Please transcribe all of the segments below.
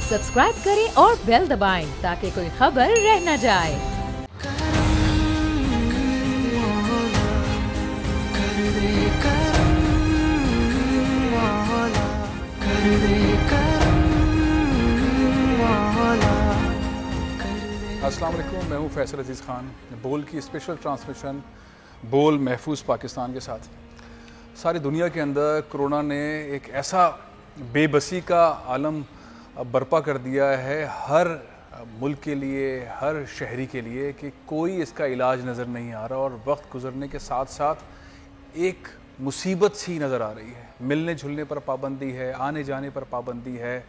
Subscribe करें और bell दबाएं ताकि कोई खबर रह न जाए। अस्सलाम वालेकुम, मैं हूँ फैसल अजीज़ ख़ान। बोल की स्पेशल ट्रांसमिशन बोल महफूज पाकिस्तान के साथ। सारी दुनिया के अंदर कोरोना ने एक ऐसा बेबसी का आलम बर्पा कर दिया है हर मुल्क के लिए, हर शहरी के लिए, कि कोई इसका इलाज नज़र नहीं आ रहा और वक्त गुजरने के साथ साथ एक मुसीबत सी नज़र आ रही है। मिलने जुलने पर पाबंदी है, आने जाने पर पाबंदी है,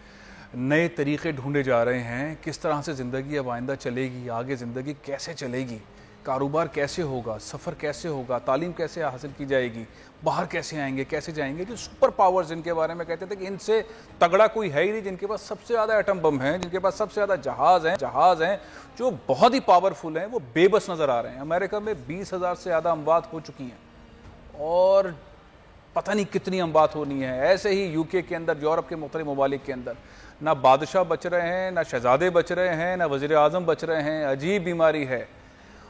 नए तरीक़े ढूंढे जा रहे हैं। किस तरह से ज़िंदगी अब आइंदा चलेगी, आगे ज़िंदगी कैसे चलेगी, कारोबार कैसे होगा, सफ़र कैसे होगा, तालीम कैसे हासिल की जाएगी, बाहर कैसे आएंगे, कैसे जाएंगे। जो सुपर पावर्स जिनके बारे में कहते थे कि इनसे तगड़ा कोई है ही नहीं, जिनके पास सबसे ज़्यादा एटम बम हैं, जिनके पास सबसे ज़्यादा जहाज़ हैं जो बहुत ही पावरफुल हैं, वो बेबस नज़र आ रहे हैं। अमेरिका में 20,000 से ज़्यादा अमवात हो चुकी हैं और पता नहीं कितनी अमवात होनी है। ऐसे ही यूके के अंदर, यूरोप के मुख्तलिफ ममालिक के अंदर ना बादशाह बच रहे हैं, ना शहजादे बच रहे हैं, ना वज़ीर आज़म बच रहे हैं। अजीब बीमारी है।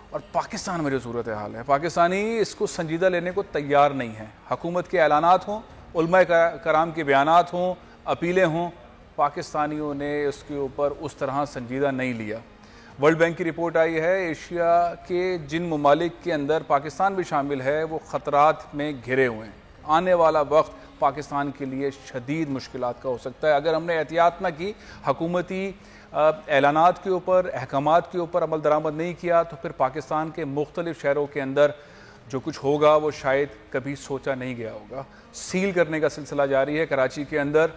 और पाकिस्तान में जो सूरत हाल है, पाकिस्तानी इसको संजीदा लेने को तैयार नहीं है। हुकूमत के ऐलानात हों, उलमा कराम के बयानात हों, अपीलें हों, पाकिस्तानियों ने उसके ऊपर उस तरह संजीदा नहीं लिया। वर्ल्ड बैंक की रिपोर्ट आई है, एशिया के जिन ममालिक के अंदर पाकिस्तान भी शामिल है वो ख़तरात में घिरे हुए हैं। आने वाला वक्त पाकिस्तान के लिए शदीद मुश्किलात का हो सकता है अगर हमने एहतियात ना की, हुकूमती ऐलानात के ऊपर, अहकामात के ऊपर अमल दरामद नहीं किया, तो फिर पाकिस्तान के मुख्तलिफ शहरों के अंदर जो कुछ होगा वो शायद कभी सोचा नहीं गया होगा। सील करने का सिलसिला जारी है। कराची के अंदर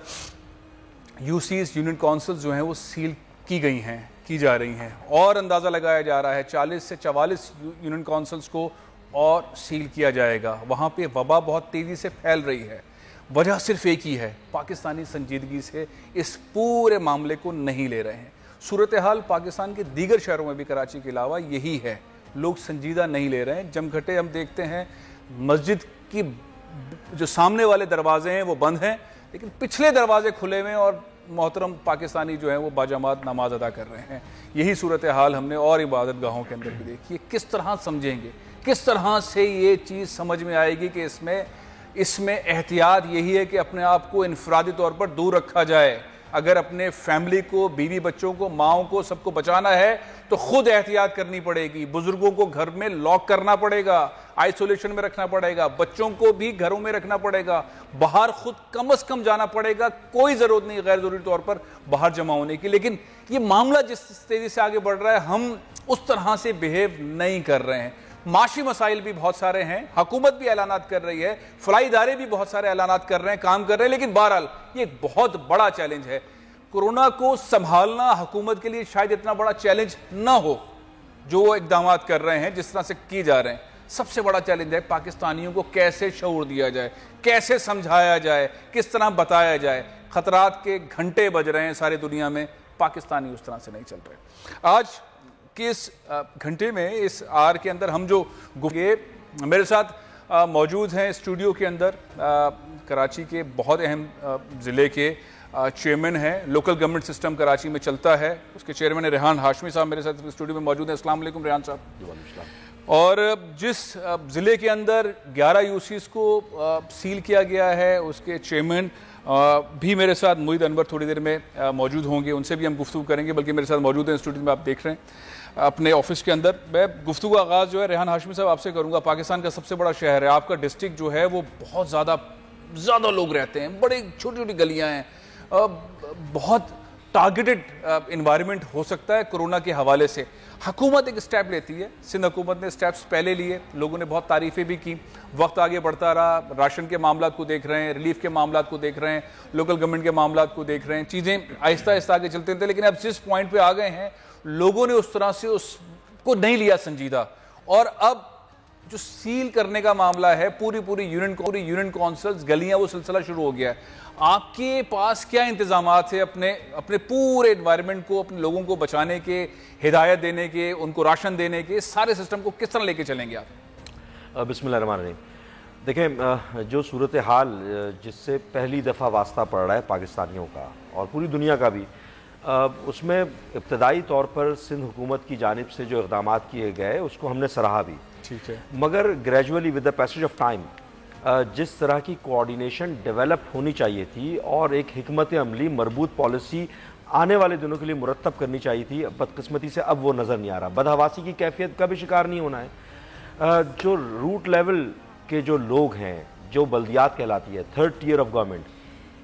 यूसीज, यूनियन काउंसिल्स जो हैं वो सील की जा रही हैं और अंदाज़ा लगाया जा रहा है 40 से 44 यूनियन काउंसिल्स को और सील किया जाएगा। वहाँ पे वबा बहुत तेज़ी से फैल रही है। वजह सिर्फ एक ही है, पाकिस्तानी संजीदगी से इस पूरे मामले को नहीं ले रहे हैं। सूरत हाल पाकिस्तान के दीगर शहरों में भी कराची के अलावा यही है, लोग संजीदा नहीं ले रहे हैं। जमघटे हम देखते हैं, मस्जिद की जो सामने वाले दरवाजे हैं वो बंद हैं, लेकिन पिछले दरवाजे खुले हुए हैं और मोहतरम पाकिस्तानी जो हैं वो बाजमात नमाज अदा कर रहे हैं। यही सूरत हाल हमने और इबादत गाहों के अंदर भी देखी है। किस तरह समझेंगे, किस तरह से ये चीज़ समझ में आएगी कि इसमें एहतियात यही है कि अपने आप को इनफरादी तौर पर दूर रखा जाए। अगर अपने फैमिली को, बीवी बच्चों को, माओं को, सबको बचाना है तो खुद एहतियात करनी पड़ेगी। बुजुर्गों को घर में लॉक करना पड़ेगा, आइसोलेशन में रखना पड़ेगा, बच्चों को भी घरों में रखना पड़ेगा, बाहर खुद कम से कम जाना पड़ेगा। कोई ज़रूरत नहीं गैर ज़रूरी तौर पर बाहर जमा होने की। लेकिन ये मामला जिस तेज़ी से आगे बढ़ रहा है, हम उस तरह से बिहेव नहीं कर रहे हैं। माशी मसाइल भी बहुत सारे हैं, हुकूमत भी ऐलानात कर रही है, फलाई इदारे भी बहुत सारे ऐलानात कर रहे हैं, काम कर रहे हैं, लेकिन बहरहाल ये एक बहुत बड़ा चैलेंज है। कोरोना को संभालना हुकूमत के लिए शायद इतना बड़ा चैलेंज ना हो जो वो इकदाम कर रहे हैं, जिस तरह से किए जा रहे हैं। सबसे बड़ा चैलेंज है पाकिस्तानियों को कैसे शऊर दिया जाए, कैसे समझाया जाए, किस तरह बताया जाए। खतरात के घंटे बज रहे हैं सारी दुनिया में, पाकिस्तानी उस तरह से नहीं चल रहे। आज कि इस घंटे में, इस आर के अंदर हम जो मेरे साथ मौजूद हैं स्टूडियो के अंदर कराची के बहुत अहम ज़िले के चेयरमैन हैं। लोकल गवर्नमेंट सिस्टम कराची में चलता है, उसके चेयरमैन है रेहान हाशमी साहब मेरे साथ स्टूडियो में मौजूद हैं। अस्सलाम वालेकुम रेहान साहब। और जिस ज़िले के अंदर 11 यूसीज को सील किया गया है, उसके चेयरमैन भी मेरे साथ मुईद अनवर थोड़ी देर में मौजूद होंगे, उनसे भी हम गुफ्तगू करेंगे। बल्कि मेरे साथ मौजूद हैं स्टूडियो में, आप देख रहे हैं अपने ऑफिस के अंदर। मैं गुफ्तगू का आगाज़ जो है रेहान हाशमी साहब आपसे करूंगा। पाकिस्तान का सबसे बड़ा शहर है, आपका डिस्ट्रिक्ट जो है वो बहुत ज़्यादा लोग रहते हैं, बड़ी छोटी छोटी गलियां हैं, बहुत टारगेटेड इन्वायरमेंट हो सकता है कोरोना के हवाले से। हुकूमत एक स्टेप लेती है, सिंध हुकूमत ने स्टेप्स पहले लिए, लोगों ने बहुत तारीफ़ें भी की। वक्त आगे बढ़ता रहा, राशन के मामला को देख रहे हैं, रिलीफ के मामला को देख रहे हैं, लोकल गवर्नमेंट के मामला को देख रहे हैं, चीज़ें आहिस्ता आहिस्ता आगे चलते थे। लेकिन अब जिस पॉइंट पे आ गए हैं, लोगों ने उस तरह से उसको नहीं लिया संजीदा। और अब जो सील करने का मामला है, पूरी यूनियन काउंसिल्स, गलियां, वो सिलसिला शुरू हो गया है। आपके पास क्या इंतजामात है अपने पूरे एनवायरनमेंट को, अपने लोगों को बचाने के, हिदायत देने के, उनको राशन देने के, सारे सिस्टम को किस तरह लेके चलेंगे आप? बिस्मिल्लाहिर्रहमानिर्रहीम। देखें, जो सूरत हाल जिससे पहली दफ़ा वास्ता पड़ रहा है पाकिस्तानियों का और पूरी दुनिया का भी, उसमें इब्तदाई तौर पर सिंध हुकूमत की जानिब से जो इक़दाम किए गए उसको हमने सराहा भी, ठीक है, मगर gradually with the passage of time जिस तरह की कोऑर्डिनेशन डेवलप होनी चाहिए थी और एक हिकमत अमली मरबूत पॉलिसी आने वाले दिनों के लिए मुरतब करनी चाहिए थी, बदकिस्मती से अब वो नज़र नहीं आ रहा। बदहवासी की कैफियत का भी शिकार नहीं होना है। जो रूट लेवल के जो लोग हैं, जो बल्दियात कहलाती है, थर्ड टियर ऑफ गवर्नमेंट,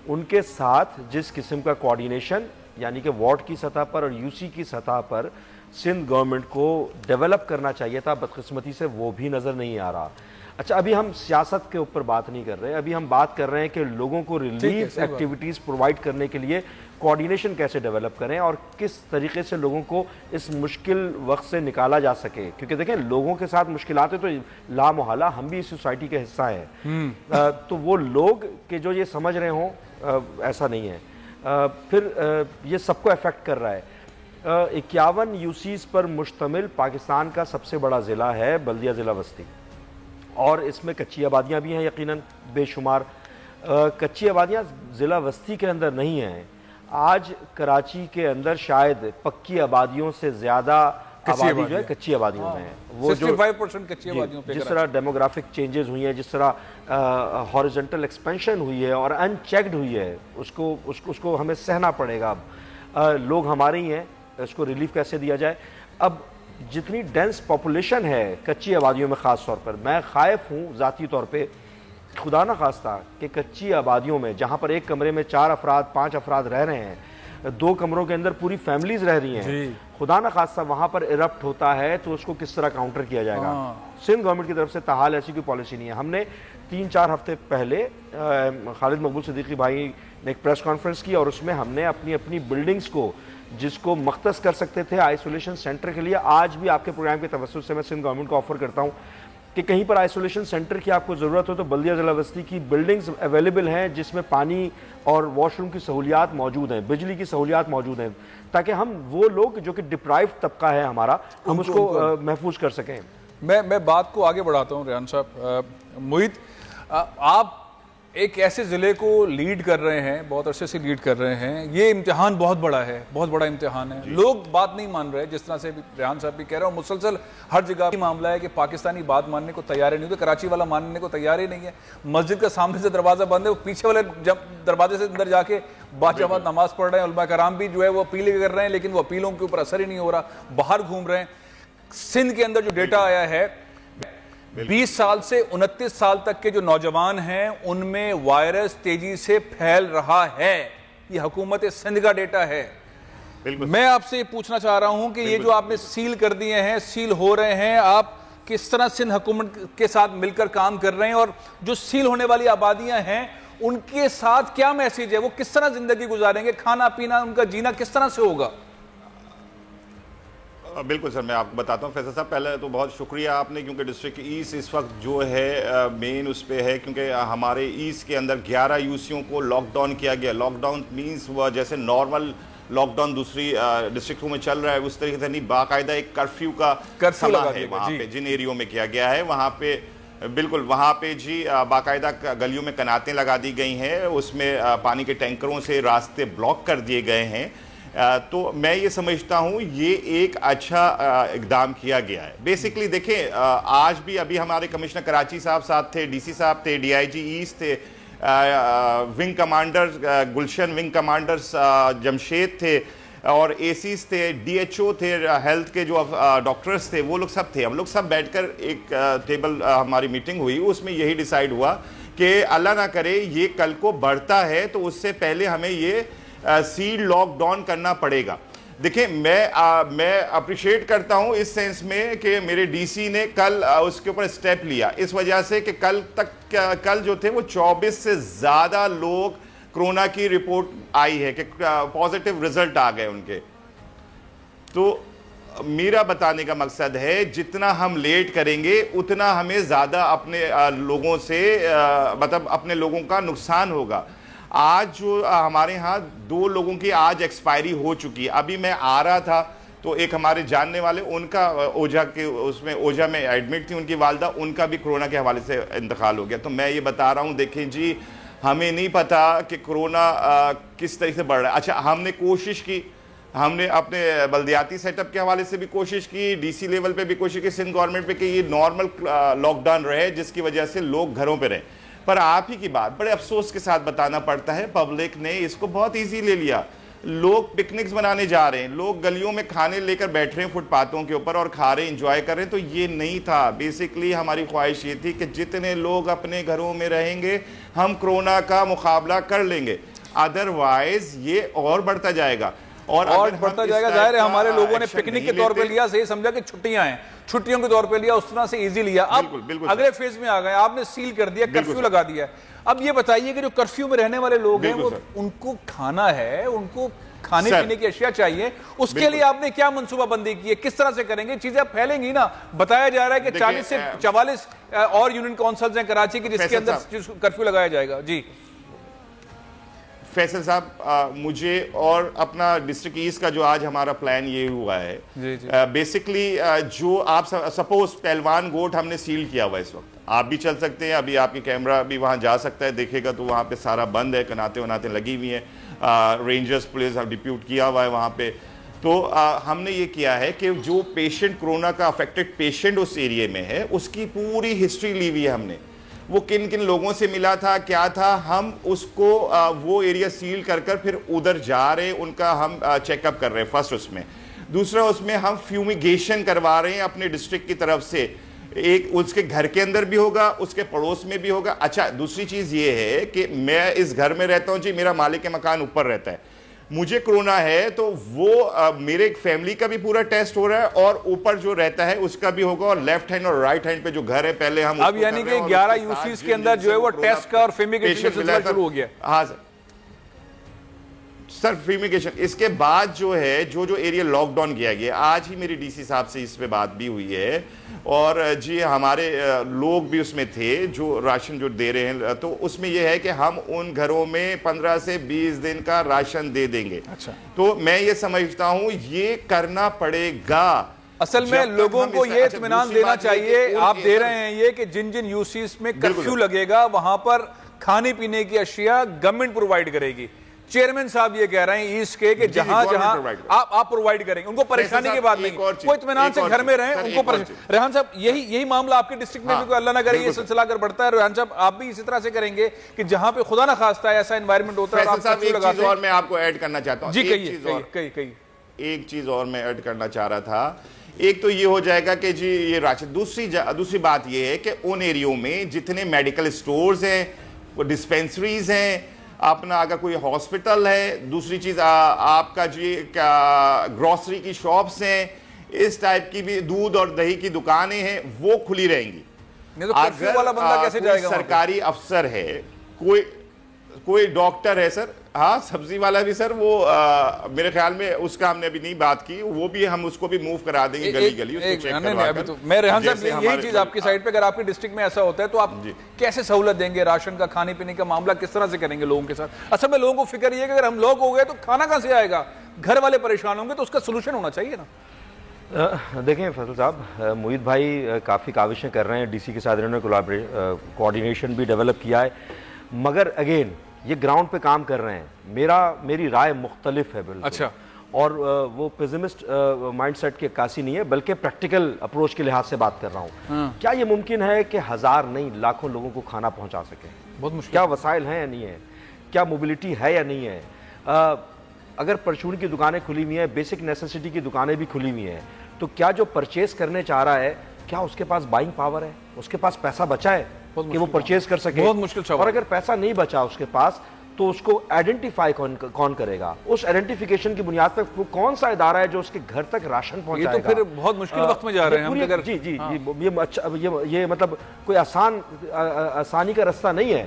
उनके साथ जिस किस्म का कोऑर्डिनेशन यानी कि वार्ड की सतह पर और यूसी की सतह पर सिंध गवर्नमेंट को डेवलप करना चाहिए था, बदकिस्मती से वो भी नज़र नहीं आ रहा। अच्छा, अभी हम सियासत के ऊपर बात नहीं कर रहे, अभी हम बात कर रहे हैं कि लोगों को रिलीफ एक्टिविटीज़ प्रोवाइड करने के लिए कोऑर्डिनेशन कैसे डेवलप करें और किस तरीके से लोगों को इस मुश्किल वक्त से निकाला जा सके। क्योंकि देखें, लोगों के साथ मुश्किलात है तो लामोहला हम भी इस सोसाइटी का हिस्सा हैं, तो वो लोग के जो ये समझ रहे हों ऐसा नहीं है। फिर ये सबको अफेक्ट कर रहा है। 51 यूसीज पर मुश्तमिल पाकिस्तान का सबसे बड़ा ज़िला है बल्दिया ज़िला बस्ती, और इसमें कच्ची आबादियाँ भी हैं यकीनन बेशुमार। कच्ची आबादियाँ ज़िला बस्ती के अंदर नहीं हैं। आज कराची के अंदर शायद पक्की आबादियों से ज़्यादा आबादी जो है कच्ची आबादियों में है। वो 65% कच्ची आबादियों पे जिस तरह डेमोग्राफिक चेंजेस हुई हैं, जिस तरह हॉरिजॉन्टल एक्सपेंशन हुई है और अनचेक्ड हुई है, उसको हमें सहना पड़ेगा। अब लोग हमारे ही हैं, इसको रिलीफ कैसे दिया जाए। अब जितनी डेंस पॉपुलेशन है कच्ची आबादियों में ख़ास तौर पर, मैं ख़ाइफ हूँ ज़ाती तौर पे, खुदा न खास्ता कि कच्ची आबादियों में जहाँ पर एक कमरे में 4 अफराद 5 अफराद रह रहे हैं, 2 कमरों के अंदर पूरी फैमिलीज रह रही हैं, खुदा न खास्ता वहाँ पर इरप्ट होता है तो उसको किस तरह काउंटर किया जाएगा। सिंध गवर्नमेंट की तरफ से ताहाल ऐसी कोई पॉलिसी नहीं है। हमने 3-4 हफ्ते पहले खालिद मकबूल सिद्दीकी भाई ने एक प्रेस कॉन्फ्रेंस की और उसमें हमने अपनी अपनी बिल्डिंग्स को जिसको मख्तस कर सकते थे आइसोलेशन सेंटर के लिए, आज भी आपके प्रोग्राम के तवज्जुह से मैं सिंध गवर्नमेंट को ऑफर करता हूँ कि कहीं पर आइसोलेशन सेंटर की आपको ज़रूरत हो तो बल्दिया ज़िला बस्ती की बिल्डिंग्स अवेलेबल हैं जिसमें पानी और वॉशरूम की सहूलियात मौजूद हैं, बिजली की सहूलियात मौजूद हैं, ताकि हम वो लोग जो कि डिप्राइव तबका है हमारा, हम उसको महफूज कर सकें। मैं बात को आगे बढ़ाता हूँ रेहान साहब। मोहित, आप एक ऐसे ज़िले को लीड कर रहे हैं, बहुत अरसे से लीड कर रहे हैं, ये इम्तिहान बहुत बड़ा है, बहुत बड़ा इम्तिहान है। लोग बात नहीं मान रहे, जिस तरह से रेहान साहब भी कह रहे हो, मुसलसल हर जगह मामला है कि पाकिस्तानी बात मानने को तैयार ही नहीं, तो कराची वाला मानने को तैयार ही नहीं है। मस्जिद का सामने से दरवाज़ा बंद है, वो पीछे वाले दरवाजे से अंदर जाके बाजमात नमाज पढ़ रहे हैं, उलमा कराम भी जो है वो अपील कर रहे हैं, लेकिन वो अपीलों के ऊपर असर ही नहीं हो रहा, बाहर घूम रहे हैं। सिंध के अंदर जो डेटा आया है, 20 साल से 29 साल तक के जो नौजवान हैं उनमें वायरस तेजी से फैल रहा है। ये हुकूमत सिंध का डेटा है। मैं आपसे पूछना चाह रहा हूं कि ये जो आपने सील कर दिए हैं, सील हो रहे हैं, आप किस तरह सिंध हुकूमत के साथ मिलकर काम कर रहे हैं और जो सील होने वाली आबादियां हैं उनके साथ क्या मैसेज है, वो किस तरह जिंदगी गुजारेंगे, खाना पीना उनका जीना किस तरह से होगा? बिल्कुल सर, मैं आपको बताता हूँ। फैसल साहब, पहले तो बहुत शुक्रिया आपने, क्योंकि डिस्ट्रिक्ट ईस्ट इस वक्त जो है मेन उस पे है, क्योंकि हमारे ईस्ट के अंदर 11 यूसीओं को लॉकडाउन किया गया। लॉकडाउन मींस वह जैसे नॉर्मल लॉकडाउन दूसरी डिस्ट्रिक्टों में चल रहा है उस तरीके से नहीं, बाकायदा एक कर्फ्यू का समय है वहाँ पे जिन एरियो में किया गया है। वहाँ पे बिल्कुल, वहाँ पे जी बाकायदा गलियों में कनातें लगा दी गई हैं, उसमें पानी के टैंकरों से रास्ते ब्लॉक कर दिए गए हैं। तो मैं ये समझता हूँ ये एक अच्छा इकदाम किया गया है। बेसिकली देखें, आज भी अभी हमारे कमिश्नर कराची साहब साथ थे, डीसी साहब थे, डीआईजी ईस्ट थे, विंग कमांडर गुलशन, विंग कमांडर्स जमशेद थे और एसीज थे, डीएचओ थे, हेल्थ के जो डॉक्टर्स थे, वो लोग सब थे। हम लोग सब बैठकर एक टेबल हमारी मीटिंग हुई, उसमें यही डिसाइड हुआ कि अल्लाह ना करे ये कल को बढ़ता है तो उससे पहले हमें ये सील लॉकडाउन करना पड़ेगा। देखिए, मैं अप्रिशिएट करता हूं इस सेंस में कि मेरे डीसी ने कल उसके ऊपर स्टेप लिया, इस वजह से कि कल जो थे वो 24 से ज़्यादा लोग कोरोना की रिपोर्ट आई है कि पॉजिटिव रिजल्ट आ गए उनके। तो मेरा बताने का मकसद है जितना हम लेट करेंगे उतना हमें ज़्यादा अपने लोगों से मतलब अपने लोगों का नुकसान होगा। आज जो हमारे यहाँ 2 लोगों की आज एक्सपायरी हो चुकी है। अभी मैं आ रहा था तो एक हमारे जानने वाले, उनका ओझा के उसमें ओझा में एडमिट थी उनकी वालदा, उनका भी कोरोना के हवाले से इंतकाल हो गया। तो मैं ये बता रहा हूँ, देखें जी, हमें नहीं पता कि कोरोना किस तरीके से बढ़ रहा है। अच्छा, हमने कोशिश की हमने अपने बल्दियाती सेटअप के हवाले से भी कोशिश की, डीसी लेवल पे भी कोशिश की, सिंध गवर्नमेंट पे कि ये नॉर्मल लॉकडाउन रहे जिसकी वजह से लोग घरों पे रहें। पर आप ही की बात बड़े अफसोस के साथ बताना पड़ता है, पब्लिक ने इसको बहुत ईजी ले लिया। लोग पिकनिक्स मनाने जा रहे हैं, लोग गलियों में खाने लेकर बैठ रहे हैं फुटपाथों के ऊपर और खा रहे हैं, इंजॉय कर रहे हैं। तो ये नहीं था। बेसिकली हमारी ख्वाहिश ये थी कि जितने लोग अपने घरों में रहेंगे हम कोरोना का मुकाबला कर लेंगे, अदरवाइज ये और बढ़ता जाएगा। और बढ़ता जाएगा। जाहिर है हमारे लोगों ने पिकनिक के तौर पे लिया, सही समझा कि छुट्टियां हैं, छुट्टियों के तौर पे लिया, उस तरह से इजी लिया। अब अगले फेज में आ गए, आपने सील कर दिया, कर्फ्यू लगा दिया। अब ये बताइए कि जो कर्फ्यू में रहने वाले लोग हैं वो उनको खाना है, उनको खाने पीने की अशिया चाहिए, उसके लिए आपने क्या मंसूबाबंदी की है, किस तरह से करेंगे? चीजें अब फैलेंगी ना। बताया जा रहा है कि 40 से 44 और यूनियन काउंसिल्स हैं कराची की जिसके अंदर कर्फ्यू लगाया जाएगा। जी फैसल साहब, मुझे और अपना डिस्ट्रिक्ट ईस्ट का जो आज हमारा प्लान ये हुआ है, बेसिकली जो आप सपोज पहलवान गोट हमने सील किया हुआ है इस वक्त, आप भी चल सकते हैं, अभी आपकी कैमरा भी वहाँ जा सकता है, देखेगा तो वहाँ पे सारा बंद है, कनाते वनाते लगी हुई हैं, रेंजर्स पुलिस डिप्यूट किया हुआ है वहाँ पे। तो हमने ये किया है कि जो पेशेंट कोरोना का अफेक्टेड पेशेंट उस एरिया में है उसकी पूरी हिस्ट्री ली हुई है हमने, वो किन किन लोगों से मिला था, क्या था, हम उसको वो एरिया सील कर कर फिर उधर जा रहे, उनका हम चेकअप कर रहे हैं फर्स्ट उसमें। दूसरा उसमें हम फ्यूमिगेशन करवा रहे हैं अपने डिस्ट्रिक्ट की तरफ से, एक उसके घर के अंदर भी होगा, उसके पड़ोस में भी होगा। अच्छा, दूसरी चीज़ ये है कि मैं इस घर में रहता हूँ जी, मेरा मालिक के मकान ऊपर रहता है, मुझे कोरोना है तो वो मेरे फैमिली का भी पूरा टेस्ट हो रहा है और ऊपर जो रहता है उसका भी होगा, और लेफ्ट हैंड और राइट हैंड पे जो घर है पहले हम अब यानी कि 11 यूसीज के अंदर जो है वो टेस्ट का और फ्यूमिगेशन शुरू हो गया। हाँ सर, फ्यूमिगेशन। इसके बाद जो है जो एरिया लॉकडाउन किया गया, आज ही मेरी डीसी साहब से इस पे बात भी हुई है, और जी हमारे लोग भी उसमें थे जो राशन जो दे रहे हैं, तो उसमें यह है कि हम उन घरों में 15 से 20 दिन का राशन दे देंगे। अच्छा, तो मैं ये समझता हूं ये करना पड़ेगा। असल में लोगों को ये इत्मीनान देना चाहिए, आप दे रहे हैं ये कि जिन जिन यूसीज में कर्फ्यू लगेगा वहां पर खाने पीने की अशिया गवर्नमेंट प्रोवाइड करेगी। चेयरमैन साहब ये कह रहे हैं ईस्ट के कि जहां जहां आप प्रोवाइड करेंगे, उनको परेशानी की बात नहीं, वो इत्मीनान से घर में रहें, उनको परेशानी। रेहान साहब, यही मामला आपके डिस्ट्रिक्ट में भी कोई अल्लाह ना करे ये सिलसिला अगर बढ़ता है, रेहान साहब आप भी इसी तरह से करेंगे कि जहां पे खुदा ना खास्ता है ऐसा एनवायरनमेंट होता है? और मैं आपको ऐड करना चाहता हूं जी, कहिए। एक चीज और मैं ऐड करना चाह रहा था। एक तो ये हो जाएगा कि जी ये राशन, दूसरी बात ये है कि उन एरियो में जितने मेडिकल स्टोर्स हैं, वो डिस्पेंसरीज हैं, अपना अगर कोई हॉस्पिटल है, दूसरी चीज आपका जी ग्रोसरी की शॉप्स हैं, इस टाइप की भी दूध और दही की दुकानें हैं, वो खुली रहेंगी। तो अगर वाला बंदा कैसे जाएगा? सरकारी अफसर है, कोई डॉक्टर है सर, हाँ सब्जी वाला भी सर, वो मेरे ख्याल में उसका हमने अभी नहीं बात की, वो भी हम उसको भी मूव करा देंगे गली गली, उसको चेक करवा कर। तो मैं रेहान साहब यही चीज आपकी साइड पे, अगर आपके डिस्ट्रिक्ट में ऐसा होता है तो आप कैसे सहूलत देंगे? राशन का, खाने पीने का मामला किस तरह से करेंगे लोगों के साथ? असल में लोगों को फिक्र ये है कि अगर हम लोग हो गए तो खाना कहां से आएगा, घर वाले परेशान होंगे, तो उसका सोल्यूशन होना चाहिए ना। देखें फैसल साहब, मोहित भाई काफ़ी काविशें कर रहे हैं, डीसी के साथ इन्होंने कोऑर्डिनेशन भी डेवलप किया है, मगर अगेन ये ग्राउंड पे काम कर रहे हैं। मेरी राय मुख्तलिफ है बिल्कुल। अच्छा, और वो पेसिमिस्ट माइंडसेट की अक्कासी नहीं है, बल्कि प्रैक्टिकल अप्रोच के लिहाज से बात कर रहा हूँ। क्या ये मुमकिन है कि 1000 नहीं लाखों लोगों को खाना पहुँचा सके? बहुत मुश्किल। क्या वसाइल हैं या नहीं है? क्या मोबिलिटी है या नहीं है? अगर परचून की दुकानें खुली हुई हैं, बेसिक नेसेसिटी की दुकानें भी खुली हुई हैं, तो क्या जो परचेज करने चाह रहा है, क्या उसके पास बाइंग पावर है? उसके पास पैसा बचा है कि वो परचेज कर सके? बहुत मुश्किल। और अगर पैसा नहीं बचा उसके पास, तो उसको आइडेंटिफाई कौन करेगा? उस आइडेंटिफिकेशन की बुनियाद पर वो कौन सा इदारा है जो उसके घर तक राशन पहुंचाएगा? ये तो फिर बहुत मुश्किल वक्त में जा रहे हैं हम। अगर जी जी हाँ। ये मतलब कोई आसानी का रास्ता नहीं है।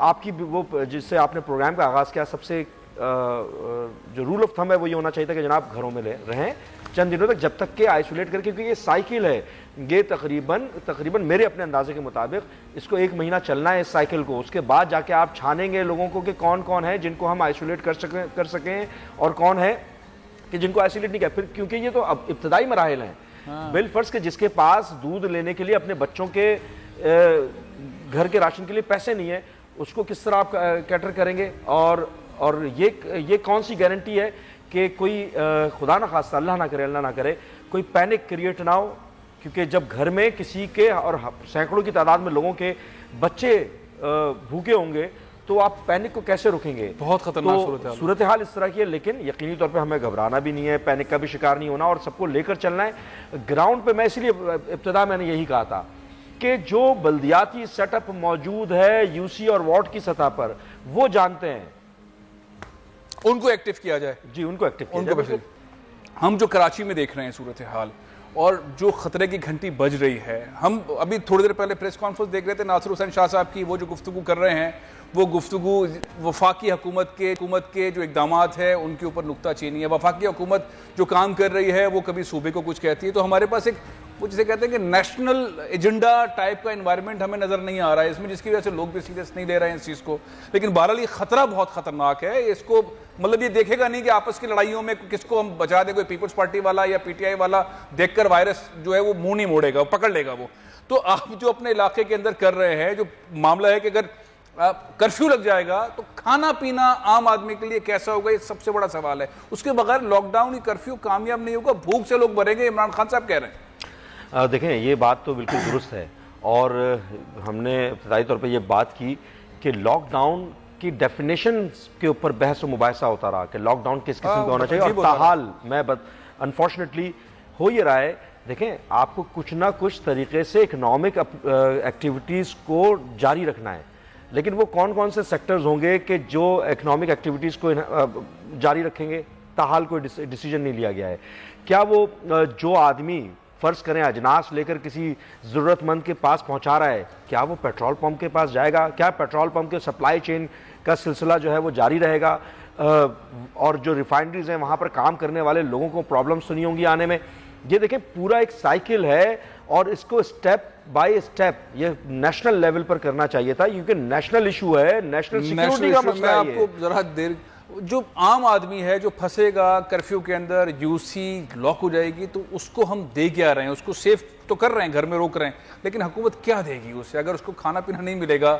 आपकी वो जिससे आपने प्रोग्राम का आगाज किया, सबसे जो रूल ऑफ थंब है वो ये होना चाहिए था कि जनाब घरों में रहें चंद दिनों तक, जब तक के आइसोलेट करके, क्योंकि ये साइकिल है, ये तकरीबन मेरे अपने अंदाजे के मुताबिक इसको 1 महीना चलना है इस साइकिल को। उसके बाद जाके आप छानेंगे लोगों को कि कौन कौन है जिनको हम आइसोलेट कर सकें और कौन है कि जिनको आइसोलेट नहीं किया। फिर क्योंकि ये तो अब इब्तदाई मराहिल हैं। बिल फर्ज के जिसके पास दूध लेने के लिए अपने बच्चों के घर के राशन के लिए पैसे नहीं है, उसको किस तरह आप कैटर करेंगे? और ये कौन सी गारंटी है कि कोई खुदा ना खास्ता, अल्लाह ना करे कोई पैनिक क्रिएट ना हो, क्योंकि जब घर में किसी के और सैकड़ों की तादाद में लोगों के बच्चे भूखे होंगे तो आप पैनिक को कैसे रोकेंगे? बहुत खतरनाक तो सूरत हाल इस तरह की है, लेकिन यकीनी तौर पे हमें घबराना भी नहीं है, पैनिक का भी शिकार नहीं होना और सबको लेकर चलना है ग्राउंड पे। मैं इसलिए इब्तिदा मैंने यही कहा था कि जो बल्दियाती सेटअप मौजूद है यूसी और वार्ड की सतह पर, वो जानते हैं, उनको एक्टिव किया जाए। जी, उनको एक्टिव किया जाए। हम जो कराची में देख रहे हैं सूरत हाल और जो खतरे की घंटी बज रही है, हम अभी थोड़ी देर पहले प्रेस कॉन्फ्रेंस देख रहे थे नासिर हुसैन शाह साहब की, वो जो गुफ्तगू कर रहे हैं, वो गुफ्तगू वफाकी हुकूमत के जो इकदामात है उनके ऊपर नुक्ताचीनी है। वफाकी हुकूमत जो काम कर रही है वो कभी सूबे को कुछ कहती है, तो हमारे पास एक वो जिसे कहते हैं कि नेशनल एजेंडा टाइप का एनवायरनमेंट हमें नजर नहीं आ रहा है इसमें, जिसकी वजह से लोग भी सीरियस नहीं ले रहे हैं इस चीज़ को। लेकिन बहरहाल ये खतरा बहुत खतरनाक है, इसको मतलब ये देखेगा नहीं कि आपस की लड़ाइयों में किसको हम बचा दें, कोई पीपल्स पार्टी वाला या पीटीआई वाला देखकर वायरस जो है वो मुंह नहीं मोड़ेगा, पकड़ लेगा वो। तो आप जो अपने इलाके के अंदर कर रहे हैं, जो मामला है कि अगर कर्फ्यू लग जाएगा तो खाना पीना आम आदमी के लिए कैसा होगा, ये सबसे बड़ा सवाल है। उसके बगैर लॉकडाउन कर्फ्यू कामयाब नहीं होगा, भूख से लोग मरेंगे, इमरान खान साहब कह रहे हैं। देखें, ये बात तो बिल्कुल दुरुस्त है और हमने इब्तदाई तौर पे ये बात की कि लॉकडाउन की डेफिनेशन के ऊपर बहस व मुबाहिसा होता रहा कि लॉकडाउन किस किस्म का होना चाहिए, और ताहाल मैं अनफॉर्चुनेटली हो ये रहा है। देखें, आपको कुछ ना कुछ तरीके से इकनॉमिक एक्टिविटीज़ को जारी रखना है, लेकिन वो कौन कौन से सेक्टर्स होंगे कि जो इकनॉमिक एक्टिविटीज़ को जारी रखेंगे, ताहाल कोई डिसीजन नहीं लिया गया है। क्या वो जो आदमी फ़र्ज करें अजनास लेकर किसी ज़रूरतमंद के पास पहुंचा रहा है, क्या वो पेट्रोल पंप के पास जाएगा? क्या पेट्रोल पंप के सप्लाई चेन का सिलसिला जो है वो जारी रहेगा? और जो रिफाइनरीज हैं वहाँ पर काम करने वाले लोगों को प्रॉब्लम्स तो नहीं होंगी आने में? ये देखें, पूरा एक साइकिल है और इसको स्टेप बाय स्टेप ये नेशनल लेवल पर करना चाहिए था, क्योंकि नेशनल इशू है, नेशनल सिक्योरिटी का मसला है। आपको जरा देर, जो आम आदमी है जो फंसेगा कर्फ्यू के अंदर, यूसी लॉक हो जाएगी, तो उसको हम दे क्या रहे हैं? उसको सेफ तो कर रहे हैं, घर में रोक रहे हैं, लेकिन हुकूमत क्या देगी उसे? अगर उसको खाना पीना नहीं मिलेगा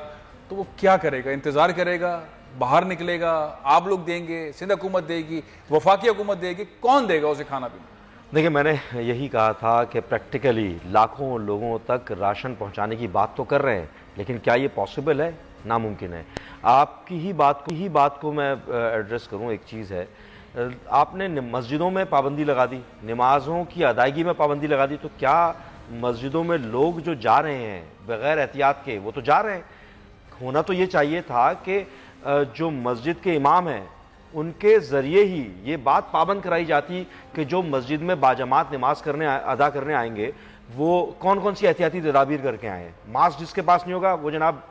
तो वो क्या करेगा? इंतजार करेगा, बाहर निकलेगा? आप लोग देंगे, सिंध हुकूमत देगी, वफाकी हुकूमत देगी, कौन देगा उसे खाना पीना? देखिए, मैंने यही कहा था कि प्रैक्टिकली लाखों लोगों तक राशन पहुंचाने की बात तो कर रहे हैं, लेकिन क्या ये पॉसिबल है? नामुमकिन है। आपकी ही बात को मैं एड्रेस करूं। एक चीज़ है, आपने मस्जिदों में पाबंदी लगा दी, नमाज़ों की अदायगी में पाबंदी लगा दी, तो क्या मस्जिदों में लोग जो जा रहे हैं बग़ैर एहतियात के, वो तो जा रहे हैं। होना तो ये चाहिए था कि जो मस्जिद के इमाम हैं उनके ज़रिए ही ये बात पाबंद कराई जाती कि जो मस्जिद में बाजमात नमाज अदा करने आएंगे वो कौन कौन सी एहतियाती तदाबीर करके आए। मास्क जिसके पास नहीं होगा वो जनाब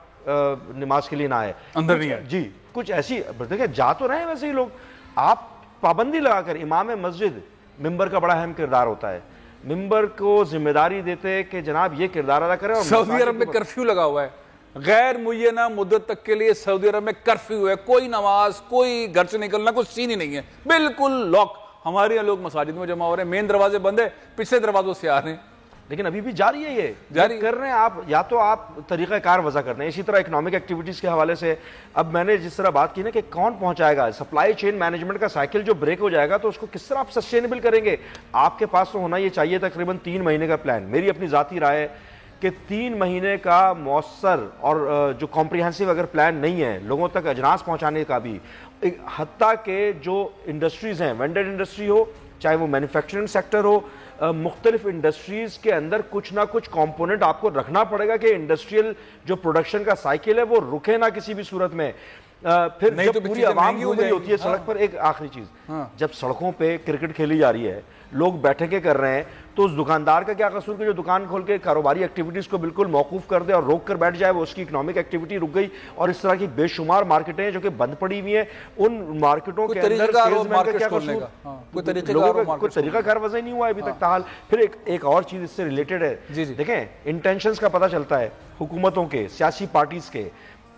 नमाज के लिए ना आए, अंदर नहीं है। जी, कुछ ऐसी देखिए, जा तो रहे हैं वैसे ही लोग। आप पाबंदी लगाकर, इमाम मस्जिद मिंबर का बड़ा अहम किरदार होता है, मिंबर को जिम्मेदारी देते कि जनाब ये किरदार अदा करें। और सऊदी अरब में कर्फ्यू लगा हुआ है, गैर मुय्यना मुद्दत तक के लिए सऊदी अरब में कर्फ्यू है, कोई नमाज, कोई घर से निकलना, कुछ सीन ही नहीं है, बिल्कुल लॉक। हमारे यहाँ लोग मसाजिद में जमा हो रहे हैं, मेन दरवाजे बंद है, पिछले दरवाजों से आ रहे हैं, लेकिन अभी भी जारी है, ये जारी कर रहे हैं। आप या तो आप तरीका कार वजह कर रहे हैं। इसी तरह इकोनॉमिक एक्टिविटीज़ के हवाले से अब मैंने जिस तरह बात की ना कि कौन पहुंचाएगा, सप्लाई चेन मैनेजमेंट का साइकिल जो ब्रेक हो जाएगा तो उसको किस तरह आप सस्टेनेबल करेंगे? आपके पास तो होना ये चाहिए तकरीबन 3 महीने का प्लान। मेरी अपनी ज़ाती राय है कि 3 महीने का मौसर और जो कॉम्प्रिहेंसिव अगर प्लान नहीं है लोगों तक अजनास पहुँचाने का भी, हत्ता के जो इंडस्ट्रीज़ हैं, वेंडर इंडस्ट्री हो, चाहे वो मैन्युफैक्चरिंग सेक्टर हो, मुख्तलिफ इंडस्ट्रीज़ के अंदर कुछ ना कुछ कंपोनेंट आपको रखना पड़ेगा कि इंडस्ट्रियल जो प्रोडक्शन का साइकिल है वो रुके ना किसी भी सूरत में। फिर जब तो पूरी आवाम घूम रही होती है सड़क पर, एक आखिरी चीज़, जब सड़कों पे क्रिकेट खेली जा रही है, लोग बैठके कर रहे हैं, तो उस दुकानदार का क्या कसूर कि जो दुकान खोल के कारोबारी एक्टिविटीज़ को बिल्कुल मौकूफ़ कर दे और रोक कर बैठ जाए, वो उसकी इकोनॉमिक एक्टिविटी रुक गई। और इस तरह की बेशुमार मार्केटें हैं जो कि बंद पड़ी हुई हैं, उन मार्केटों के अंदर सेल्समैन का क्या कसूर? कोई तरीकाकार वजह नहीं हुआ अभी तक ताहाल। फिर एक और चीज़ इससे रिलेटेड है, देखें, इंटेंशंस का पता चलता है हुकूमतों के, सियासी पार्टीज़ के।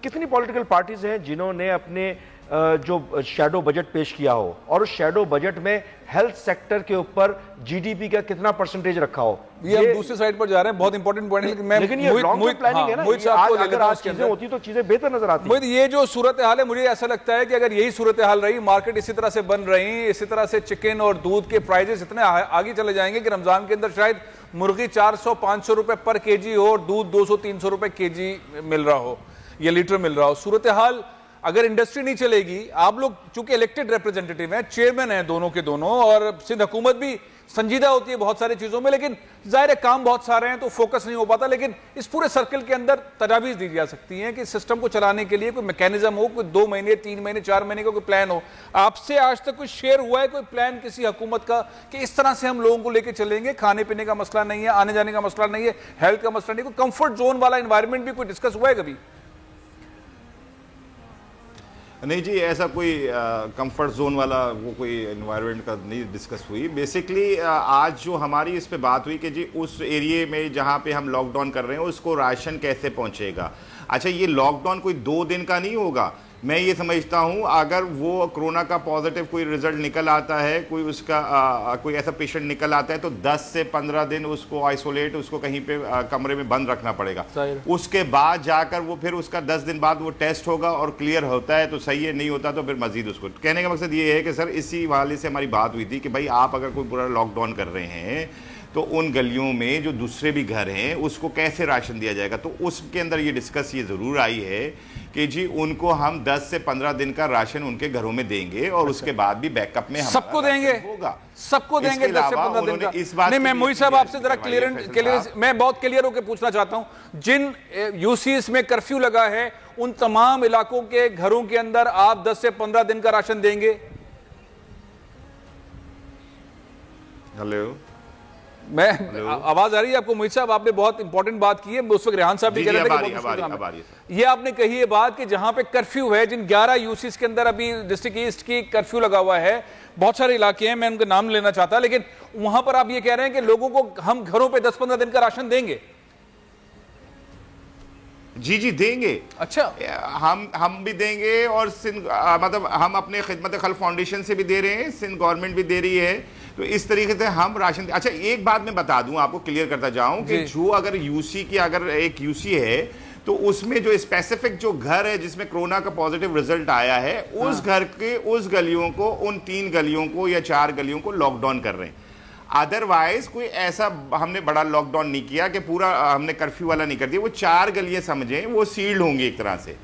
कितनी पॉलिटिकल पार्टीज़ हैं जिन्होंने अपने जो शैडो बजट पेश किया हो और उस शैडो बजट में हेल्थ सेक्टर के ऊपर जीडीपी का कितना परसेंटेज रखा हो। ये हम दूसरी साइड पर जा रहे हैं, बहुत इंपॉर्टेंट पॉइंट है, लेकिन ये लॉन्ग टर्म प्लानिंग है ना, अगर आज चीजें होती तो चीजें बेहतर नजर आती हैं। ये जो सूरत हाल है, मुझे ऐसा लगता है कि अगर यही सूरत हाल रही, मार्केट इसी तरह से बन रही, इसी तरह से चिकन और दूध के प्राइजेस इतने आगे चले जाएंगे कि रमजान के अंदर शायद मुर्गी 400-500 रुपए पर केजी हो और दूध 200-300 रुपए केजी मिल रहा हो या लीटर मिल रहा हो। सूरत हाल अगर इंडस्ट्री नहीं चलेगी, आप लोग चूंकि इलेक्टेड रिप्रेजेंटेटिव हैं, चेयरमैन हैं दोनों के दोनों, और सिंध हुकूमत भी संजीदा होती है बहुत सारी चीजों में, लेकिन जाहिर है काम बहुत सारे हैं तो फोकस नहीं हो पाता। लेकिन इस पूरे सर्कल के अंदर तजावीज दी जा सकती हैं कि सिस्टम को चलाने के लिए कोई मैकेनिज्म हो, कोई 2 महीने 3 महीने 4 महीने का कोई प्लान हो। आपसे आज तक कोई शेयर हुआ है कोई प्लान किसी हुकूमत का कि इस तरह से हम लोगों को लेकर चलेंगे, खाने पीने का मसला नहीं है, आने जाने का मसला नहीं है, हेल्थ का मसला नहीं है, कोई कंफर्ट जोन वाला एनवायरमेंट भी कोई डिस्कस हुआ है कभी? नहीं जी, ऐसा कोई कंफर्ट जोन वाला वो कोई एनवायरनमेंट का नहीं डिस्कस हुई। बेसिकली आज जो हमारी इस पे बात हुई कि जी उस एरिया में जहाँ पे हम लॉकडाउन कर रहे हैं उसको राशन कैसे पहुँचेगा। अच्छा, ये लॉकडाउन कोई 2 दिन का नहीं होगा। मैं ये समझता हूँ अगर वो कोरोना का पॉजिटिव कोई रिजल्ट निकल आता है, कोई उसका कोई ऐसा पेशेंट निकल आता है तो 10 से 15 दिन उसको आइसोलेट, उसको कहीं पे कमरे में बंद रखना पड़ेगा। उसके बाद जाकर वो फिर उसका 10 दिन बाद वो टेस्ट होगा और क्लियर होता है तो सही है, नहीं होता तो फिर मजीद उसको। कहने का मकसद ये है कि सर इसी वाले से हमारी बात हुई थी कि भाई आप अगर कोई पूरा लॉकडाउन कर रहे हैं तो उन गलियों में जो दूसरे भी घर हैं उसको कैसे राशन दिया जाएगा। तो उसके अंदर ये डिस्कस ये ज़रूर आई है कि जी उनको हम 10 से 15 दिन का राशन उनके घरों में देंगे और उसके बाद भी बैकअप में सबको देंगे, होगा, सबको देंगे 10 से 15 दिन का। इस बात नहीं, मैं मोहित साहब आपसे जरा क्लियर मैं बहुत क्लियर होकर पूछना चाहता हूं, जिन यूसीएस में कर्फ्यू लगा है उन तमाम इलाकों के घरों के अंदर आप 10 से 15 दिन का राशन देंगे? हेलो, मैं आवाज आ रही है आपको मोहित साहब? आपने बहुत इंपॉर्टेंट बात की है, उस वक्त रेहान साहब भी कह रहे थे कि ये आपने कही है बात कि जहां पे कर्फ्यू है, जिन 11 यूसीस के अंदर अभी डिस्ट्रिक्ट ईस्ट की कर्फ्यू लगा हुआ है, बहुत सारे इलाके हैं, मैं उनका नाम लेना चाहता, लेकिन वहां पर आप ये कह रहे हैं कि लोगों को हम घरों पे 10-15 दिन का राशन देंगे? जी जी देंगे। अच्छा, हम भी देंगे और सिंध मतलब हम अपने खिदमत खल फाउंडेशन से भी दे रहे हैं, सिंध गवर्नमेंट भी दे रही है, तो इस तरीके से हम राशन। अच्छा, एक बात मैं बता दूं आपको, क्लियर करता जाऊं कि जो अगर यूसी की अगर एक यूसी है तो उसमें जो स्पेसिफिक जो घर है जिसमें कोरोना का पॉजिटिव रिजल्ट आया है, उस घर के उस गलियों को, उन 3 गलियों को या 4 गलियों को लॉकडाउन कर रहे हैं। अदरवाइज कोई ऐसा हमने बड़ा लॉकडाउन नहीं किया कि पूरा हमने कर्फ्यू वाला नहीं कर दिया। वो 4 गलियां समझें, वो सील्ड होंगी एक तरह से,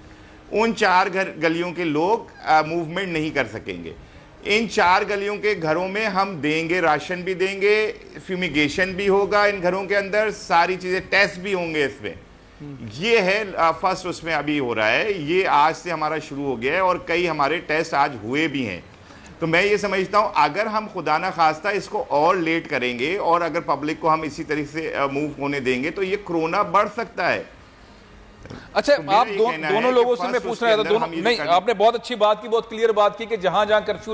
उन 4 गलियों के लोग मूवमेंट नहीं कर सकेंगे। इन 4 गलियों के घरों में हम देंगे, राशन भी देंगे, फ्यूमिगेशन भी होगा इन घरों के अंदर, सारी चीजें, टेस्ट भी होंगे इसमें। ये है फर्स्ट उसमें अभी हो रहा है, ये आज से हमारा शुरू हो गया है और कई हमारे टेस्ट आज हुए भी हैं। तो मैं ये समझता हूं अगर हम खुदा ना खास्ता इसको और लेट करेंगे और अगर पब्लिक को हम इसी तरीके से मूव होने देंगे तो ये कोरोना बढ़ सकता है। अच्छा, तो आप दोनों लोगों से मैं पूछ रहा था, दोनों नहीं, आपने बहुत अच्छी बात की, बहुत क्लियर बात की कि जहां जहां कर्फ्यू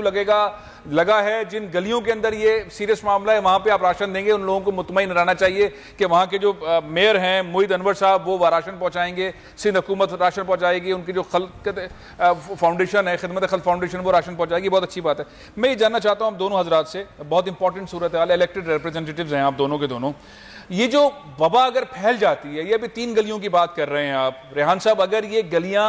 लगा है, जिन गलियों के अंदर ये सीरियस मामला है, वहां पे आप राशन देंगे। उन लोगों को मुतमईन रहना चाहिए कि वहां के जो मेयर हैं मोहित अनवर साहब, वो राशन पहुंचाएंगे, सिंध हुकूमत राशन पहुंचाएगी, उनकी जो फाउंडेशन है, खिदमत खल फाउंडेशन, वो राशन पहुंचाएगी। बहुत अच्छी बात है। मैं ये जानना चाहता हूं आप दोनों हजरात से, बहुत इंपॉर्टेंट सूरत हाल, इलेक्टेड रिप्रेजेंटेटिव्स हैं आप दोनों के दोनों, ये जो वबा अगर फैल जाती है, ये अभी 3 गलियों की बात कर रहे हैं आप रेहान साहब, अगर ये गलियां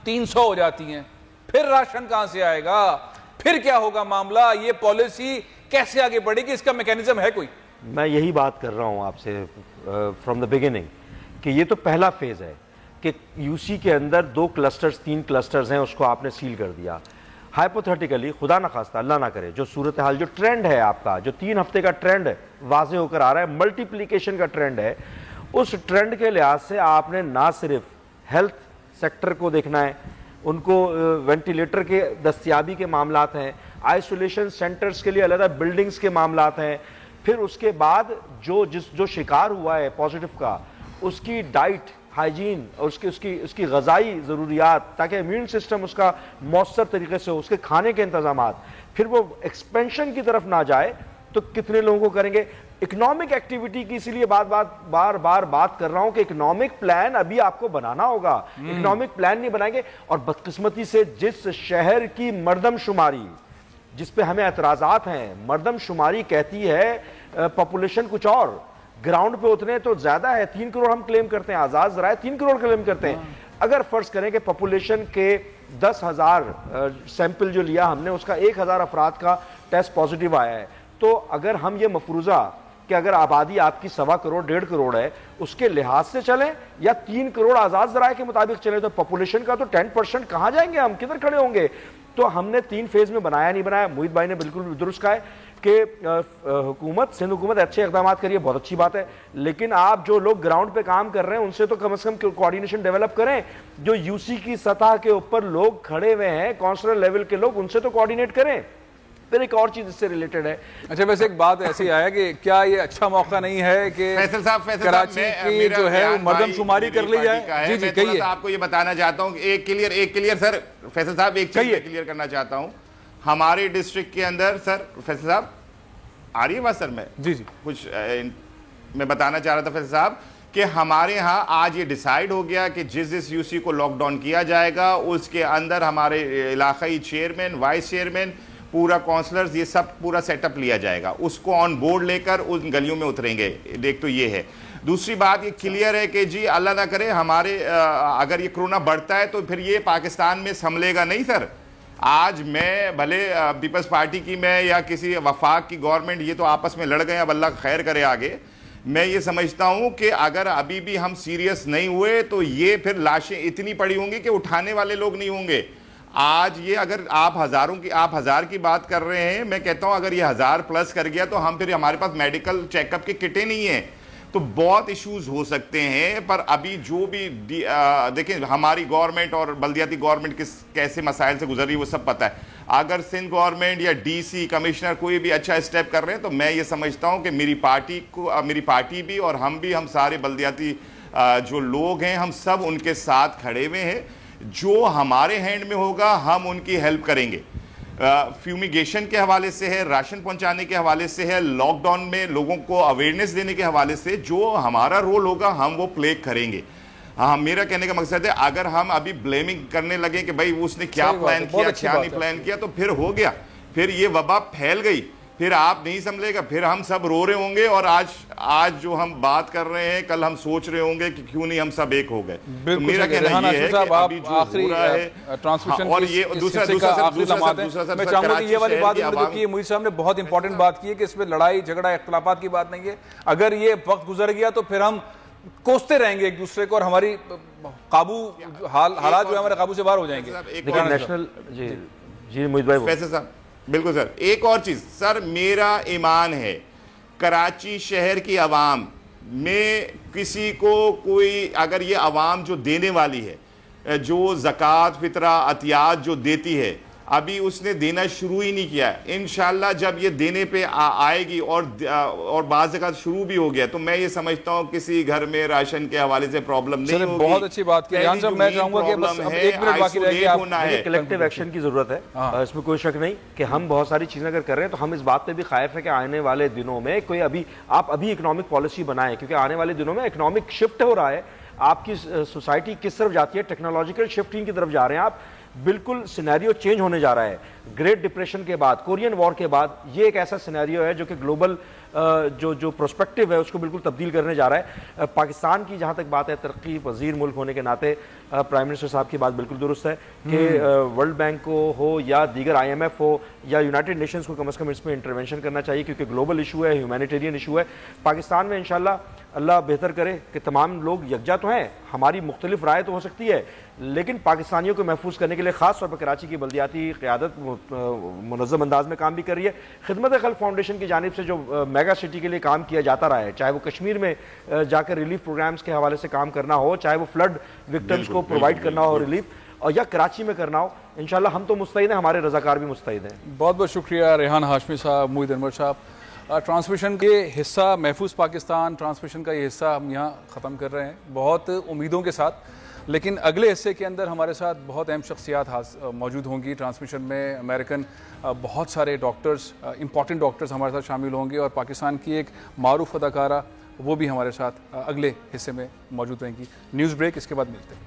300 हो जाती हैं, फिर राशन कहां से आएगा? फिर क्या होगा मामला? ये पॉलिसी कैसे आगे बढ़ेगी? इसका मैकेनिज्म है कोई? मैं यही बात कर रहा हूं आपसे फ्रॉम द बिगिनिंग कि ये तो पहला फेज है कि यूसी के अंदर 2 क्लस्टर्स 3 क्लस्टर्स हैं, उसको आपने सील कर दिया। हाइपोथेटिकली, खुदा ना खास्ता, अल्लाह ना करे, जो सूरत हाल, जो ट्रेंड है आपका, जो 3 हफ्ते का ट्रेंड वाजे होकर आ रहा है, मल्टीप्लिकेशन का ट्रेंड है, उस ट्रेंड के लिहाज से आपने ना सिर्फ हेल्थ सेक्टर को देखना है, उनको वेंटिलेटर के दस्तियाबी के मामलात हैं, आइसोलेशन सेंटर्स के लिए अलग बिल्डिंग्स के मामलात हैं, फिर उसके बाद जो शिकार हुआ है पॉजिटिव का, उसकी डाइट, हाइजीन और उसकी ग़ज़ाई ज़रूरियात, ताकि इम्यून सिस्टम उसका मौसर तरीके से हो, उसके खाने के इंतज़ामात, फिर वो एक्सपेंशन की तरफ ना जाए तो कितने लोगों को करेंगे। इकोनॉमिक एक्टिविटी की इसीलिए बार बार बात कर रहा हूं कि इकोनॉमिक प्लान अभी आपको बनाना होगा। इकोनॉमिक प्लान नहीं बनाएंगे, और बदकिस्मती से जिस शहर की मर्दमशुमारी जिस पे हमें एतराजात हैं, मर्दमशुमारी कहती है पॉपुलेशन कुछ और, ग्राउंड पे उतने तो ज्यादा है, 3 करोड़ हम क्लेम करते हैं, आजाद जराए 3 करोड़ क्लेम करते हैं। अगर फर्ज करें कि पॉपुलेशन के 10,000 सैंपल जो लिया हमने उसका 1,000 अफराद का टेस्ट पॉजिटिव आया है, तो अगर हम ये मफरूजा कि अगर आबादी आपकी 1.25 करोड़ 1.5 करोड़ है उसके लिहाज से चलें या 3 करोड़ आजाद जराए के मुताबिक चले, तो पॉपुलेशन का तो 10% कहां जाएंगे, हम किधर खड़े होंगे। तो हमने 3 फेज में बनाया नहीं बनाया। मोहित भाई ने बिल्कुल दुरुस्त कहा है कि हुकूमत, सिंध हुकूमत अच्छे इकदाम करिए, बहुत अच्छी बात है, लेकिन आप जो लोग ग्राउंड पे काम कर रहे हैं उनसे तो कम से कम कोऑर्डिनेशन डेवलप करें। जो यूसी की सतह के ऊपर लोग खड़े हुए हैं, काउंसलर लेवल के लोग, उनसे तो कोऑर्डिनेट करें। फिर एक और चीज इससे रिलेटेड है। अच्छा, वैसे एक बात ऐसी आया कि क्या ये अच्छा मौका नहीं है कि फैसल साहब कराची की जो है मर्दमशुमारी कर ली जाए? जी जी कहिए। आपको ये बताना चाहता हूँ, एक क्लियर सर, फैसल साहब एक चीज क्लियर करना चाहता हूँ। हमारे डिस्ट्रिक्ट के अंदर सर, फैसल साहब आ रही है बात सर? मैं जी जी कुछ मैं बताना चाह रहा था फैसल साहब कि हमारे यहाँ आज ये डिसाइड हो गया कि जिस यूसी को लॉकडाउन किया जाएगा उसके अंदर हमारे इलाकाई चेयरमैन, वाइस चेयरमैन, पूरा काउंसलर्स, ये सब पूरा सेटअप लिया जाएगा, उसको ऑन बोर्ड लेकर उन गलियों में उतरेंगे। एक तो ये है। दूसरी बात ये क्लियर है कि जी अल्लाह ना करे हमारे अगर ये कोरोना बढ़ता है तो फिर ये पाकिस्तान में संभलेगा नहीं सर। आज मैं भले पीपल्स पार्टी की मैं या किसी वफाक की गवर्नमेंट, ये तो आपस में लड़ गए, अब अल्लाह खैर करे आगे। मैं ये समझता हूं कि अगर अभी भी हम सीरियस नहीं हुए तो ये फिर लाशें इतनी पड़ी होंगी कि उठाने वाले लोग नहीं होंगे। आज ये अगर आप हजार की बात कर रहे हैं, मैं कहता हूं अगर ये 1000 प्लस कर गया तो हम फिर हमारे पास मेडिकल चेकअप की किटें नहीं है, तो बहुत इश्यूज हो सकते हैं। पर अभी जो भी देखें, हमारी गवर्नमेंट और बल्दियाती गवर्नमेंट कैसे मसाइल से गुजर रही है वो सब पता है। अगर सिंध गवर्नमेंट या डीसी कमिश्नर कोई भी अच्छा स्टेप कर रहे हैं तो मैं ये समझता हूं कि मेरी पार्टी भी और हम सारे बल्दियाती जो लोग हैं हम सब उनके साथ खड़े हुए हैं। जो हमारे हैंड में होगा हम उनकी हेल्प करेंगे। फ्यूमिगेशन के हवाले से है, राशन पहुंचाने के हवाले से है, लॉकडाउन में लोगों को अवेयरनेस देने के हवाले से जो हमारा रोल होगा हम वो प्ले करेंगे। हाँ, मेरा कहने का मकसद है अगर हम अभी ब्लेमिंग करने लगे कि भाई उसने क्या प्लान किया, क्या नहीं प्लान किया, तो फिर हो गया, फिर ये वबा फैल गई, फिर आप नहीं संभलेगा, फिर हम सब रो रहे होंगे। और आज जो हम बात कर रहे हैं कल हम सोच रहे होंगे कि क्यों नहीं हम सब एक हो गए। तो मेरा कहना ये है कि अभी जो हो रहा है ट्रांसमिशन और ये दूसरा मैं चाहूंगा कि ये वाली बात की मुझे साहब ने बहुत इंपॉर्टेंट बात की है कि इसमें लड़ाई झगड़ा इख्तिलाफात की बात नहीं है। अगर ये वक्त गुजर गया तो फिर हम कोसते रहेंगे एक दूसरे को और हमारी हालात जो है हमारे काबू से बाहर हो जाएंगे। नेशनल जी मोहित भाई वैसे साहब बिल्कुल सर, एक और चीज सर, मेरा ईमान है कराची शहर की आवाम में किसी को कोई अगर ये आवाम जो देने वाली है, जो ज़कात फितरा अतियात जो देती है, अभी उसने देना शुरू ही नहीं किया है। इंशाल्लाह जब ये देने पे आएगी और बाज़ ज़कात शुरू भी हो गया तो मैं ये समझता हूँ किसी घर में राशन के हवाले से प्रॉब्लम नहीं होगी। बहुत अच्छी बात की। मैं चाहूंगा कि बस अब 1 मिनट बाकी रह गया। कलेक्टिव एक्शन की जरूरत है, इसमें कोई शक नहीं कि हम बहुत सारी चीजें अगर कर रहे हैं तो हम इस बात पे भी खायफ है कि आने वाले दिनों में कोई आप अभी इकोनॉमिक पॉलिसी बनाएं, क्योंकि आने वाले दिनों में इकोनॉमिक शिफ्ट हो रहा है। आपकी सोसाइटी किस तरफ जाती है, टेक्नोलॉजिकल शिफ्टिंग की तरफ जा रहे हैं आप, बिल्कुल सिनेरियो चेंज होने जा रहा है। ग्रेट डिप्रेशन के बाद, कोरियन वॉर के बाद ये एक ऐसा सिनेरियो है जो कि ग्लोबल जो प्रोस्पेक्टिव है उसको बिल्कुल तब्दील करने जा रहा है। पाकिस्तान की जहां तक बात है, तरक्की पजीर मुल्क होने के नाते प्राइम मिनिस्टर साहब की बात बिल्कुल दुरुस्त है कि वर्ल्ड बैंक को हो या दीगर IMF हो या यूनाइटेड नेशंस को कम से कम इसमें इंटरवेंशन करना चाहिए, क्योंकि ग्लोबल इशू है, ह्यूमैनिटेरियन इशू है। पाकिस्तान में इंशाल्लाह अल्लाह बेहतर करे कि तमाम लोग यकजा तो हैं, हमारी मुख्तलिफ राय तो हो सकती है, लेकिन पाकिस्तानियों को महफूज करने के लिए खास तौर पर कराची की बल्दियाती क़यादत मुनज़्ज़म अंदाज में काम भी कर रही है। खिदमत खल्क़ फाउंडेशन की जानिब से जो मेगा सिटी के लिए काम किया जाता रहा है, चाहे वो कश्मीर में जाकर रिलीफ प्रोग्राम्स के हवाले से काम करना हो, चाहे वो फ्लड विक्टिम्स को प्रोवाइड करना हो रिलीफ, और या कराची में करना हो, इंशाल्लाह हम तो मुस्तैद हैं, हमारे रज़ाकार भी मुस्तैद हैं। बहुत बहुत शुक्रिया रेहान हाशमी साहब, मोहित अनवर साहब। ट्रांसमिशन के हिस्सा महफूज पाकिस्तान ट्रांसमिशन का ये हिस्सा हम यहाँ ख़त्म कर रहे हैं बहुत उम्मीदों के साथ। लेकिन अगले हिस्से के अंदर हमारे साथ बहुत अहम शख्सियात मौजूद होंगी। ट्रांसमिशन में अमेरिकन बहुत सारे डॉक्टर्स, इंपॉर्टेंट डॉक्टर्स हमारे साथ शामिल होंगे और पाकिस्तान की एक मारूफ अदाकारा वो भी हमारे साथ अगले हिस्से में मौजूद रहेंगी। न्यूज़ ब्रेक, इसके बाद मिलते हैं।